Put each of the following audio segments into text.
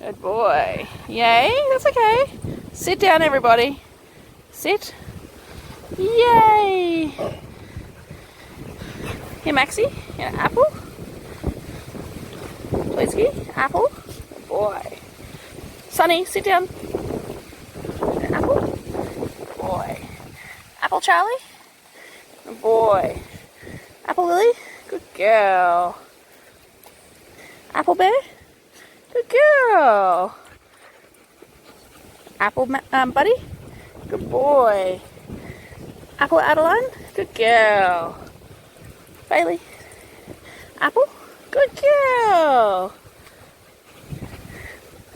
Good boy. Yay, that's okay. Sit down, everybody. Sit. Yay. Here, Maxie. Here, apple. Whiskey, apple. Good boy. Sonny, sit down. Apple. Good boy. Apple Charlie. Good boy. Apple Lily. Good girl. Apple Bear. Good girl. Apple Buddy. Good boy. Apple Adeline. Good girl. Bailey. Apple. Good girl.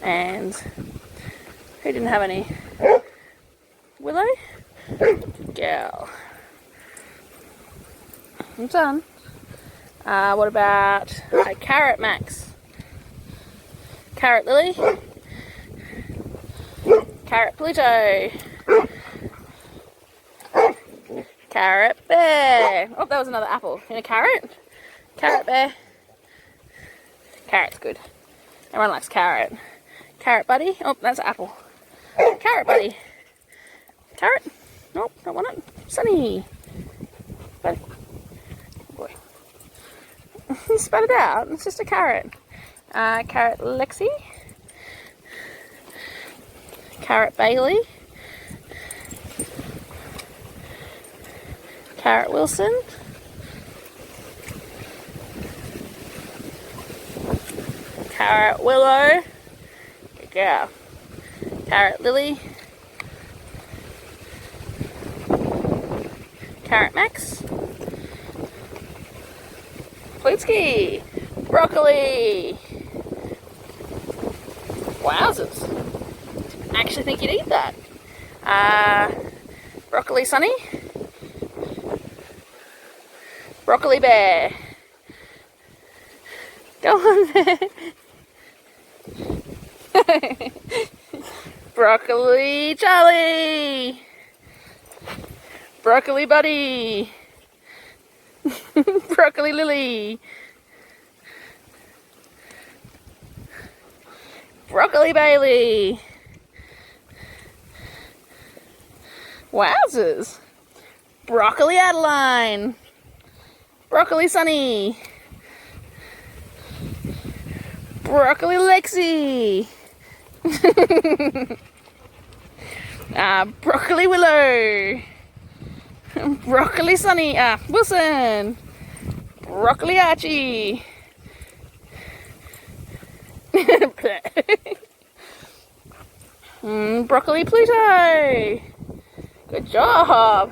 And who didn't have any? Willow. Good girl. I'm done. What about Carrot Max? Carrot Lily. Carrot Pluto. Carrot Bear. Oh, that was another apple. And a carrot. Carrot Bear. Carrot's good. Everyone likes carrot. Carrot Buddy. Oh, that's an apple. Carrot Buddy. Carrot. Nope, don't want it. Sunny. Buddy. Boy. He spat it out. It's just a carrot. Carrot Lexi. Carrot Bailey. Carrot Wilson. Carrot Willow. Good girl. Carrot Lily. Carrot Max. Plutsky. Broccoli. Wowzers. I actually think you'd eat that. Broccoli Sunny. Broccoli Bear. Go on, Bear. Broccoli Charlie. Broccoli Buddy. Broccoli Lily. Broccoli Bailey. Wowzers. Broccoli Adeline. Broccoli Sunny. Broccoli Lexi. Broccoli Willow. Broccoli Sunny. Wilson. Broccoli Archie. Broccoli Pluto. Good job.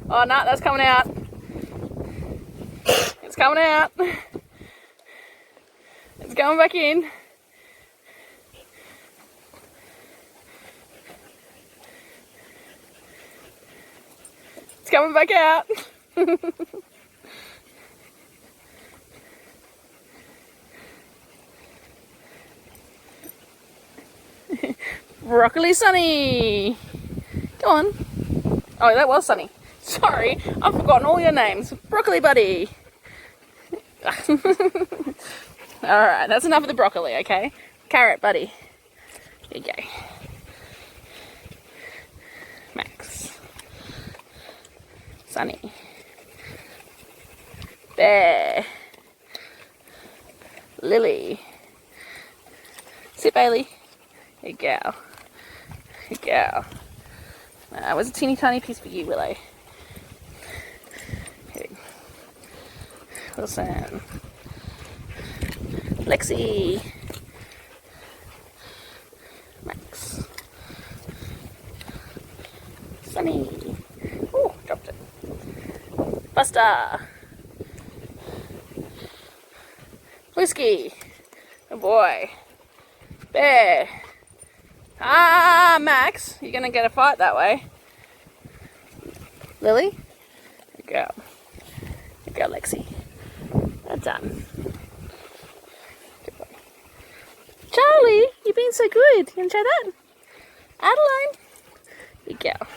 Oh no, that's coming out. It's coming out. It's going back in. It's coming back out. Broccoli Sunny. Go on. Oh, that was Sunny. Sorry, I've forgotten all your names. Broccoli Buddy. Alright, that's enough of the broccoli, okay? Carrot Buddy. Here you go. Max. Sunny. Bear. Lily. Sit, Bailey. Here you go. Here you go. It was a teeny tiny piece for you, Willow. Here. Wilson. Lexi. Max. Sunny. Oh, dropped it. Buster. Whiskey. Good boy. Bear. Max. You're going to get a fight that way. Lily. Good girl. Good girl, Lexi. Well done. Good boy. Charlie, you've been so good. You want to try that? Adeline. Good girl.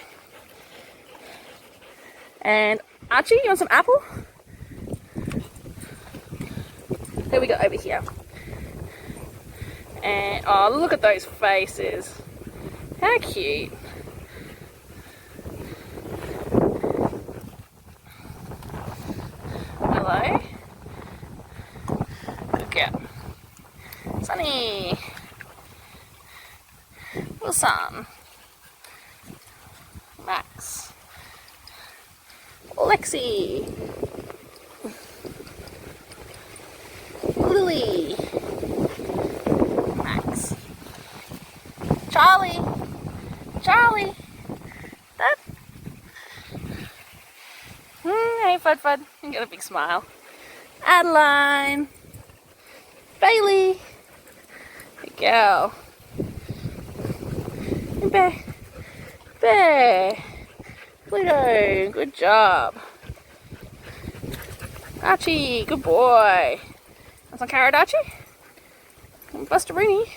And Archie, you want some apple? There we go, over here. And, oh, look at those faces. How cute. Hello. Good girl. Sunny. Wilson. Max. Lexi. Lily. Max. Charlie. Charlie. That. Hey, Fud Fud. You got a big smile. Adeline. Bailey. Good girl. Bear. Bear. Pluto. Good job. Archie. Good boy. That's on carrot, Archie. Busterini.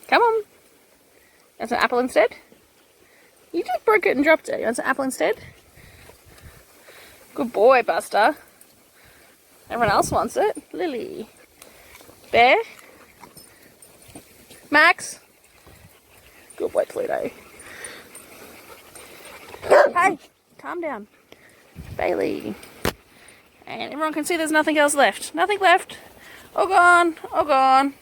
Come on. That's an apple instead. You just broke it and dropped it. You want an apple instead? Good boy, Buster. Everyone else wants it. Lily. Bear. Max. Good boy, Pluto. Hey, calm down. Bailey. And everyone can see there's nothing else left. Nothing left. All gone. All gone.